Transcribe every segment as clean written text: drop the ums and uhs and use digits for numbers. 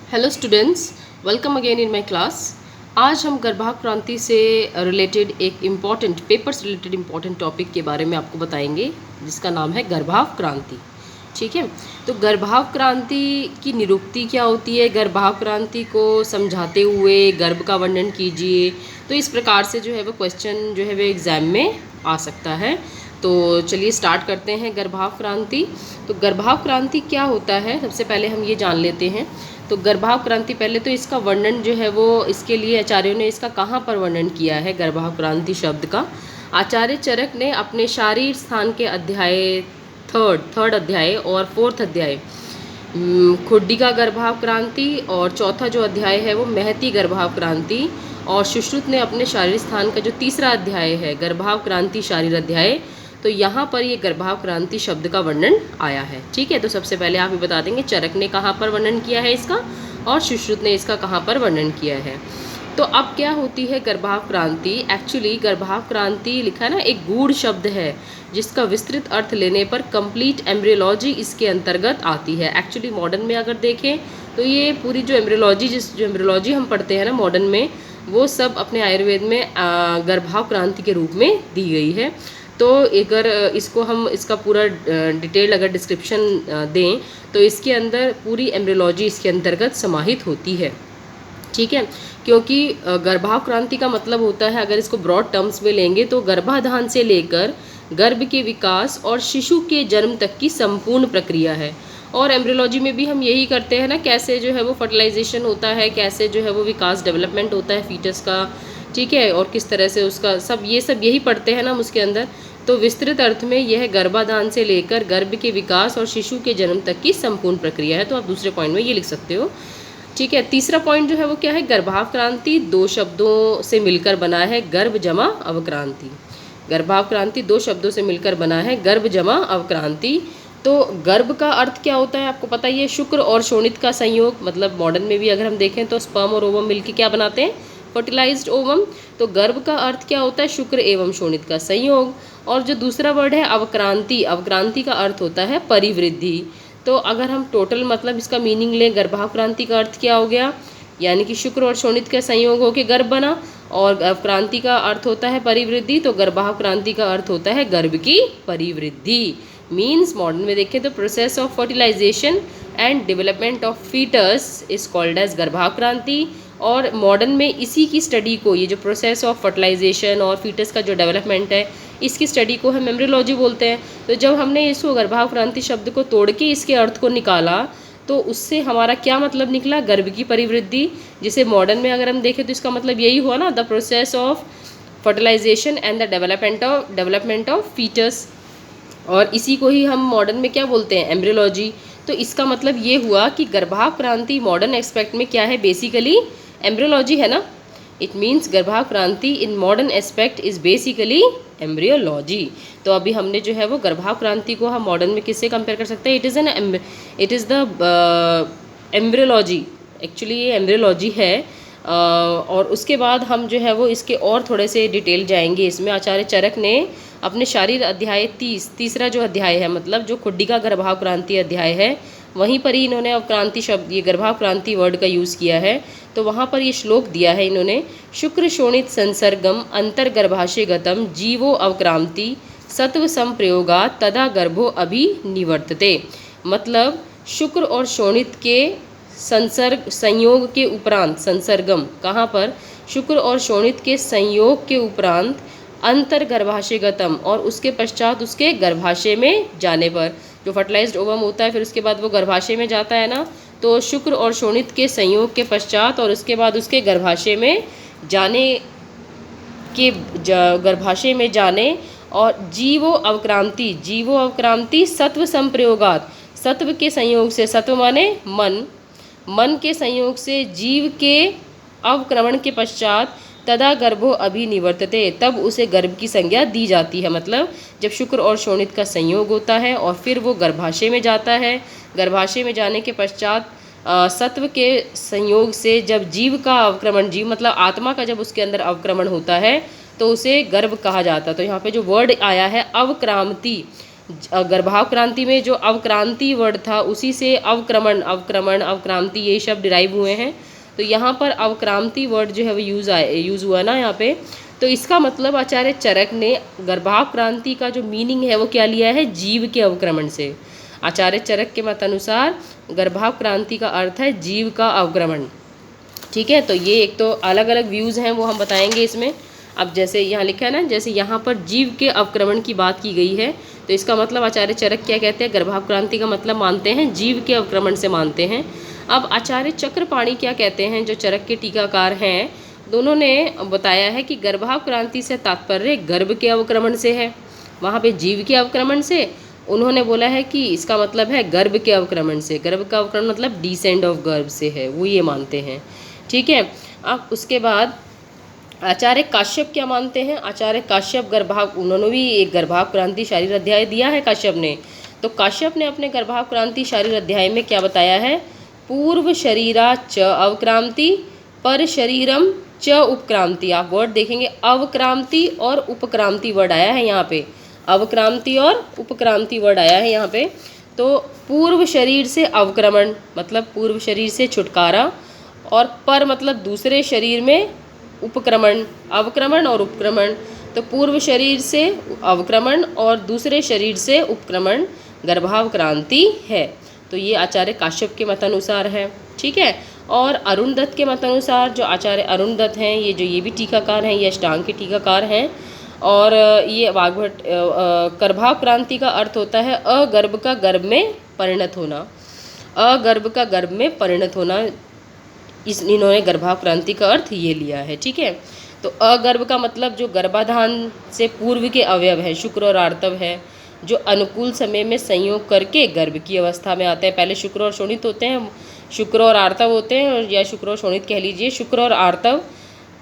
Hello students, welcome again in my class. आज हम गर्भाव क्रांति से रिलेटेड एक इम्पॉर्टेंट पेपर से रिलेटेड इम्पॉर्टेंट टॉपिक के बारे में आपको बताएंगे, जिसका नाम है गर्भाव क्रांति। ठीक है, तो गर्भाव क्रांति की निरुक्ति क्या होती है, गर्भाव क्रांति को समझाते हुए गर्भ का वर्णन कीजिए। तो इस प्रकार से जो है वो क्वेश्चन जो है वो एग्ज़ाम में आ सकता है। तो चलिए स्टार्ट करते हैं गर्भाव क्रांति। तो गर्भाव क्रांति क्या होता है, सबसे पहले हम ये जान लेते हैं। तो गर्भाव क्रांति, पहले तो इसका वर्णन जो है वो इसके लिए आचार्यों ने इसका कहाँ पर वर्णन किया है गर्भाव क्रांति शब्द का। आचार्य चरक ने अपने शारीर स्थान के अध्याय थर्ड अध्याय और फोर्थ अध्याय खुड्डी का गर्भाव क्रांति, और चौथा जो अध्याय है वो महती गर्भाव क्रांति, और सुश्रुत ने अपने शारीर स्थान का जो तीसरा अध्याय है गर्भाव क्रांति शारीर अध्याय, तो यहाँ पर ये गर्भाव क्रांति शब्द का वर्णन आया है। ठीक है, तो सबसे पहले आप ये बता देंगे चरक ने कहाँ पर वर्णन किया है इसका और सुश्रुत ने इसका कहाँ पर वर्णन किया है। तो अब क्या होती है गर्भाव क्रांति। एक्चुअली गर्भाव क्रांति लिखा है ना, एक गूढ़ शब्द है जिसका विस्तृत अर्थ लेने पर कंप्लीट एम्ब्रियोलॉजी इसके अंतर्गत आती है। एक्चुअली मॉडर्न में अगर देखें तो ये पूरी जो एम्ब्रियोलॉजी हम पढ़ते हैं ना मॉडर्न में, वो सब अपने आयुर्वेद में गर्भाव क्रांति के रूप में दी गई है। तो अगर इसको हम इसका पूरा डिटेल अगर डिस्क्रिप्शन दें तो इसके अंदर पूरी एम्ब्रियोलॉजी इसके अंतर्गत समाहित होती है। ठीक है, क्योंकि गर्भाव क्रांति का मतलब होता है, अगर इसको ब्रॉड टर्म्स में लेंगे तो गर्भाधान से लेकर गर्भ के विकास और शिशु के जन्म तक की संपूर्ण प्रक्रिया है। और एम्ब्रियोलॉजी में भी हम यही करते हैं ना, कैसे जो है वो फर्टिलाइजेशन होता है, कैसे जो है वो विकास डेवलपमेंट होता है फीटस का। ठीक है, और किस तरह से उसका सब यही पढ़ते हैं ना हम उसके अंदर। तो विस्तृत अर्थ में यह गर्भाधान से लेकर गर्भ के विकास और शिशु के जन्म तक की संपूर्ण प्रक्रिया है। तो आप दूसरे पॉइंट में ये लिख सकते हो। ठीक है, तीसरा पॉइंट जो है वो क्या है, गर्भाव क्रांति दो शब्दों से मिलकर बना है, गर्भ जमा अवक्रांति। गर्भाव क्रांति दो शब्दों से मिलकर बना है, गर्भ जमा अवक्रांति। तो गर्भ का अर्थ क्या होता है आपको पता ही है, शुक्र और शोणित का संयोग। मतलब मॉडर्न में भी अगर हम देखें तो स्पर्म और ओवम मिलकर क्या बनाते हैं, फर्टिलाइज्ड ओवम। तो गर्भ का अर्थ क्या होता है, शुक्र एवं शोणित का संयोग। और जो दूसरा वर्ड है अवक्रांति, अवक्रांति का अर्थ होता है परिवृद्धि। तो अगर हम टोटल मतलब इसका मीनिंग लें, गर्भाव क्रांति का अर्थ क्या हो गया, यानी कि शुक्र और शोणित का संयोग होकर गर्भ बना, और क्रांति का अर्थ होता है परिवृद्धि। तो गर्भाव क्रांति का अर्थ होता है गर्भ की परिवृद्धि। मीन्स मॉडर्न में देखें तो process of fertilisation and development of foetus is called as गर्भाव क्रांति। और मॉडर्न में इसी की स्टडी को, ये जो प्रोसेस ऑफ फर्टिलाइजेशन और फीटस का जो डेवलपमेंट है, इसकी स्टडी को हम एम्ब्रियोलॉजी बोलते हैं। तो जब हमने इसको गर्भाव क्रांति शब्द को तोड़ के इसके अर्थ को निकाला तो उससे हमारा क्या मतलब निकला, गर्भ की परिवृद्धि। जिसे मॉडर्न में अगर हम देखें तो इसका मतलब यही हुआ ना, the process of fertilisation and the development of foetus. और इसी को ही हम मॉडर्न में क्या बोलते हैं, एम्ब्रियोलॉजी। तो इसका मतलब ये हुआ कि गर्भाव क्रांति मॉडर्न एस्पेक्ट में क्या है, बेसिकली एम्ब्रियोलॉजी है ना। इट मीन्स गर्भाव क्रांति in modern aspect is basically embryology. तो अभी हमने जो है वो गर्भाव क्रांति को हम मॉडर्न में किससे कंपेयर कर सकते हैं, it is the embryology. Actually ये एम्ब्रियोलॉजी है। और उसके बाद हम जो है वो इसके और थोड़े से डिटेल जाएंगे। इसमें आचार्य चरक ने अपने शारीर अध्याय तीसरा जो अध्याय है, मतलब जो खुड्डी का गर्भाव क्रांति अध्याय है, वहीं पर ही इन्होंने अवक्रांति शब्द, ये गर्भाव क्रांति वर्ड का यूज़ किया है। तो वहाँ पर ये श्लोक दिया है इन्होंने, शुक्र शोणित संसर्गम अंतर्गर्भाशयगतम जीवो अवक्रांति सत्व संप्रयोगा तदा गर्भो अभिनिवर्तते। मतलब शुक्र और शोणित के संयोग के उपरांत, संसर्गम कहाँ पर, शुक्र और शोणित के संयोग के उपरांत अंतर्गर्भाशयगतम, और उसके पश्चात उसके गर्भाशय में जाने पर, जो फर्टिलाइज्ड ओवम होता है फिर उसके बाद वो गर्भाशय में जाता है ना। तो शुक्र और शोणित के संयोग के पश्चात और उसके बाद उसके गर्भाशय में जाने और जीवो अवक्रांति सत्व संप्रयोगात, सत्व के संयोग से, सत्व माने मन के संयोग से जीव के अवक्रमण के पश्चात तदा गर्भो अभिनिवर्तते, तब उसे गर्भ की संज्ञा दी जाती है। मतलब जब शुक्र और शोणित का संयोग होता है और फिर वो गर्भाशय में जाता है, गर्भाशय में जाने के पश्चात सत्व के संयोग से जब जीव का अवक्रमण, जीव मतलब आत्मा का जब उसके अंदर अवक्रमण होता है तो उसे गर्भ कहा जाता है। तो यहाँ पे जो वर्ड आया है अवक्रांति, गर्भावक्रांति में जो अवक्रांति वर्ड था उसी से अवक्रमण अवक्रमण अवक्रांति ये शब्द डिराइव हुए हैं। तो यहाँ पर अवक्रांति वर्ड जो है वो यूज़ हुआ ना यहाँ पे। तो इसका मतलब आचार्य चरक ने गर्भावक्रांति का जो मीनिंग है वो क्या लिया है, जीव के अवक्रमण से। आचार्य चरक के मतानुसार गर्भावक्रांति का अर्थ है जीव का अवक्रमण। ठीक है, तो ये एक तो अलग अलग व्यूज़ हैं वो हम बताएंगे इसमें। अब जैसे यहाँ लिखा है ना, जैसे यहाँ पर जीव के अवक्रमण की बात की गई है, तो इसका मतलब आचार्य चरक क्या कहते हैं, गर्भावक्रांति का मतलब मानते हैं जीव के अवक्रमण से मानते हैं। अब आचार्य चक्रपाणी क्या कहते हैं, जो चरक के टीकाकार हैं, दोनों ने बताया है कि गर्भावक्रांति से तात्पर्य गर्भ के अवक्रमण से है। वहाँ पे जीव के अवक्रमण से उन्होंने बोला है कि इसका मतलब है गर्भ के अवक्रमण से। गर्भ का अवक्रमण मतलब डिसेंड ऑफ गर्भ से है, वो ये मानते हैं। ठीक है, अब उसके बाद आचार्य काश्यप क्या मानते हैं। आचार्य काश्यप उन्होंने भी एक गर्भावक्रांति शारीर अध्याय दिया है काश्यप ने। तो काश्यप ने अपने गर्भावक्रांति शारीर अध्याय में क्या बताया है, पूर्व शरीरा च अवक्रांति पर शरीरम च उपक्रांति। आप वर्ड देखेंगे अवक्रांति और उपक्रांति वर्ड आया है यहाँ पे, अवक्रांति और उपक्रांति वर्ड आया है यहाँ पे। तो पूर्व शरीर से अवक्रमण मतलब पूर्व शरीर से छुटकारा, और पर मतलब दूसरे शरीर में उपक्रमण, अवक्रमण और उपक्रमण। तो पूर्व शरीर से अवक्रमण और दूसरे शरीर से उपक्रमण गर्भावक्रांति है। तो ये आचार्य काश्यप के मतानुसार है। ठीक है, और अरुण दत्त के मतानुसार, जो आचार्य अरुण दत्त हैं, ये भी टीकाकार हैं, ये अष्टांग के टीकाकार हैं। और ये वाग्भट गर्भावक्रांति का अर्थ होता है अगर्भ का गर्भ में परिणत होना, अगर्भ का गर्भ में परिणत होना। इन्होंने गर्भावक्रांति का अर्थ ये लिया है। ठीक है, तो अगर्भ का मतलब जो गर्भाधान से पूर्व के अवयव हैं, शुक्र और आर्तव है, जो अनुकूल समय में संयोग करके गर्भ की अवस्था में आते हैं। पहले शुक्र और शोणित होते हैं, शुक्र और आर्तव होते हैं, या शुक्र और शोणित कह लीजिए, शुक्र और आर्तव।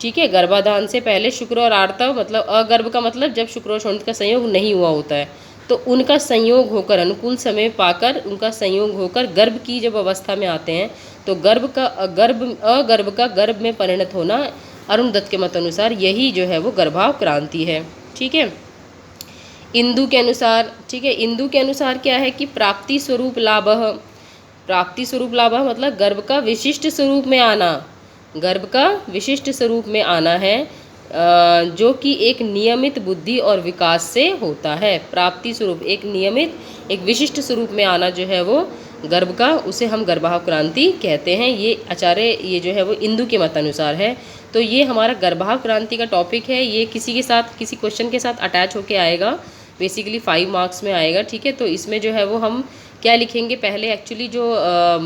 ठीक है, गर्भाधान से पहले शुक्र और आर्तव, मतलब अगर्भ का मतलब जब शुक्र और शोणित का संयोग नहीं हुआ होता है, तो उनका संयोग होकर अनुकूल समय पाकर उनका संयोग होकर गर्भ की जब अवस्था में आते हैं, तो अगर्भ का गर्भ में परिणत होना अरुण दत्त के मत अनुसार यही जो है वो गर्भावक्रांति है। ठीक है, इंदु के अनुसार, ठीक है, इंदु के अनुसार क्या है कि प्राप्ति स्वरूप लाभ, प्राप्ति स्वरूप लाभ मतलब गर्भ का विशिष्ट स्वरूप में आना, गर्भ का विशिष्ट स्वरूप में आना है, जो कि एक नियमित बुद्धि और विकास से होता है। प्राप्ति स्वरूप एक नियमित एक विशिष्ट स्वरूप में आना जो है वो गर्भ का, उसे हम गर्भावक्रांति कहते हैं। ये आचार्य ये जो है वो इंदु के मतानुसार है। तो ये हमारा गर्भावक्रांति का टॉपिक है। ये किसी के साथ किसी क्वेश्चन के साथ अटैच होके आएगा, बेसिकली 5 मार्क्स में आएगा। ठीक है, तो इसमें जो है वो हम क्या लिखेंगे, पहले एक्चुअली जो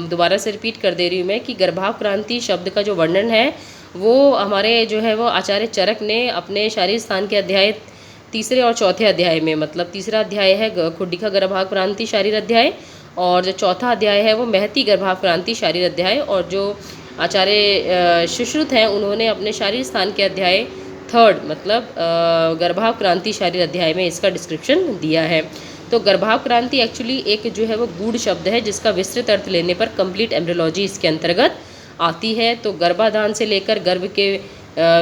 दोबारा से रिपीट कर दे रही हूँ मैं कि गर्भावक्रांति शब्द का जो वर्णन है वो हमारे जो है वो आचार्य चरक ने अपने शारीर स्थान के अध्याय 3 और 4 अध्याय में, मतलब 3रा अध्याय है खुड्डिका गर्भावक्रांति शारीर अध्याय, और जो 4था अध्याय है वो महती गर्भावक्रांति शारीर अध्याय, और जो आचार्य सुश्रुत हैं उन्होंने अपने शारीर स्थान के अध्याय 3 मतलब गर्भावक्रांति शारीर अध्याय में इसका डिस्क्रिप्शन दिया है। तो गर्भावक्रांति एक्चुअली एक जो है वो गूढ़ शब्द है जिसका विस्तृत अर्थ लेने पर कंप्लीट एम्ब्रियोलॉजी इसके अंतर्गत आती है। तो गर्भाधान से लेकर गर्भ के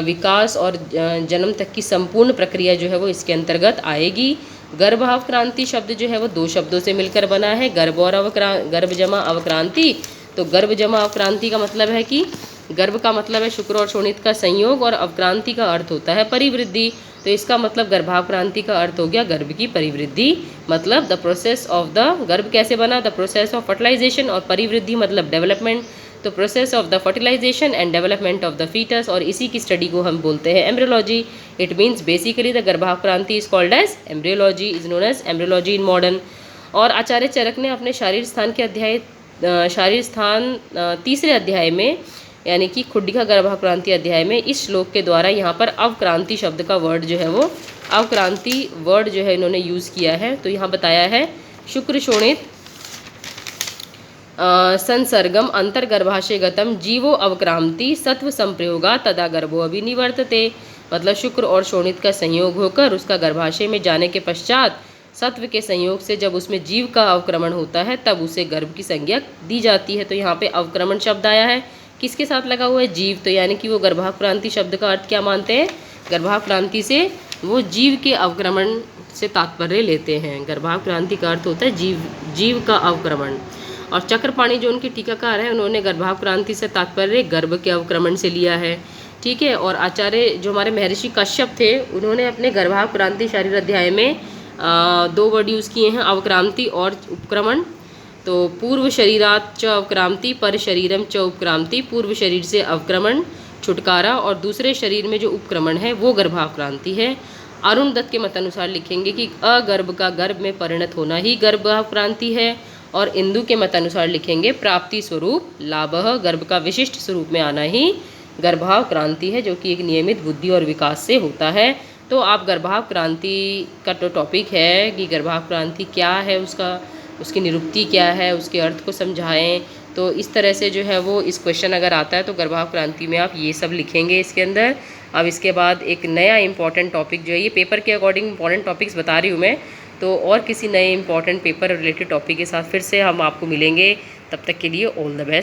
विकास और जन्म तक की संपूर्ण प्रक्रिया जो है वो इसके अंतर्गत आएगी। गर्भावक्रांति शब्द जो है वो 2 शब्दों से मिलकर बना है, गर्भ और गर्भ जमा अवक्रांति। तो गर्भ जमा अवक्रांति का मतलब है कि गर्भ का मतलब है शुक्र और शोणित का संयोग, और अवक्रांति का अर्थ होता है परिवृद्धि। तो इसका मतलब गर्भावक्रांति का अर्थ हो गया गर्भ की परिवृद्धि, मतलब द प्रोसेस ऑफ द, गर्भ कैसे बना, द प्रोसेस ऑफ फर्टिलाइजेशन, और परिवृद्धि मतलब डेवलपमेंट, तो process of the fertilisation and development of the foetus, और इसी की स्टडी को हम बोलते हैं embryology. It means basically the गर्भावक्रांति is called as embryology, is known as embryology in modern. और आचार्य चरक ने अपने शारीर स्थान के अध्याय शारीर स्थान 3 अध्याय में यानी कि खुड्डिका गर्भावक्रांति अध्याय में इस श्लोक के द्वारा यहाँ पर अवक्रांति शब्द का वर्ड जो है वो अवक्रांति वर्ड जो है इन्होंने यूज़ किया है। तो यहाँ बताया है शुक्र शोणित संसर्गम अंतर्गर्भाशयगतम जीवो अवक्रांति सत्व संप्रयोगा तदा गर्भो अभिनिवर्तते, मतलब शुक्र और शोणित का संयोग होकर उसका गर्भाशय में जाने के पश्चात सत्व के संयोग से जब उसमें जीव का अवक्रमण होता है तब उसे गर्भ की संज्ञा दी जाती है। तो यहाँ पे अवक्रमण शब्द आया है, किसके साथ लगा हुआ है, जीव। तो यानी कि वो गर्भावक्रांति शब्द का अर्थ क्या मानते हैं, गर्भावक्रांति से वो जीव के अवक्रमण से तात्पर्य लेते हैं। गर्भाव क्रांति का अर्थ होता है जीव का अवक्रमण। और चक्रपाणी जो उनके टीकाकार हैं, उन्होंने गर्भाव क्रांति से तात्पर्य गर्भ के अवक्रमण से लिया है। ठीक है। और आचार्य जो हमारे महर्षि कश्यप थे, उन्होंने अपने गर्भाव क्रांति शरीर अध्याय में 2 वर्ड यूज़ किए हैं, अवक्रांति और उपक्रमण। तो पूर्व शरीरात च अवक्रांति, पर शरीरम च उपक्रांति, पूर्व शरीर से अवक्रमण छुटकारा और दूसरे शरीर में जो उपक्रमण है वो गर्भाव क्रांति है। अरुण दत्त के मतानुसार लिखेंगे कि अगर्भ का गर्भ में परिणत होना ही गर्भाव क्रांति है। और इंदु के मतानुसार लिखेंगे प्राप्ति स्वरूप लाभः, गर्भ का विशिष्ट स्वरूप में आना ही गर्भाव क्रांति है, जो कि एक नियमित बुद्धि और विकास से होता है। तो आप गर्भाव क्रांति का तो टॉपिक है कि गर्भाव क्रांति क्या है, उसकी निरुक्ति क्या है, उसके अर्थ को समझाएं। तो इस तरह से जो है वो इस क्वेश्चन अगर आता है तो गर्भाव क्रांति में आप ये सब लिखेंगे इसके अंदर। अब इसके बाद एक नया इंपॉर्टेंट टॉपिक जो है, ये पेपर के अकॉर्डिंग इंपॉर्टेंट टॉपिक्स बता रही हूँ मैं, तो और किसी नए इंपॉर्टेंट पेपर रिलेटेड टॉपिक के साथ फिर से हम आपको मिलेंगे। तब तक के लिए ऑल द बेस्ट।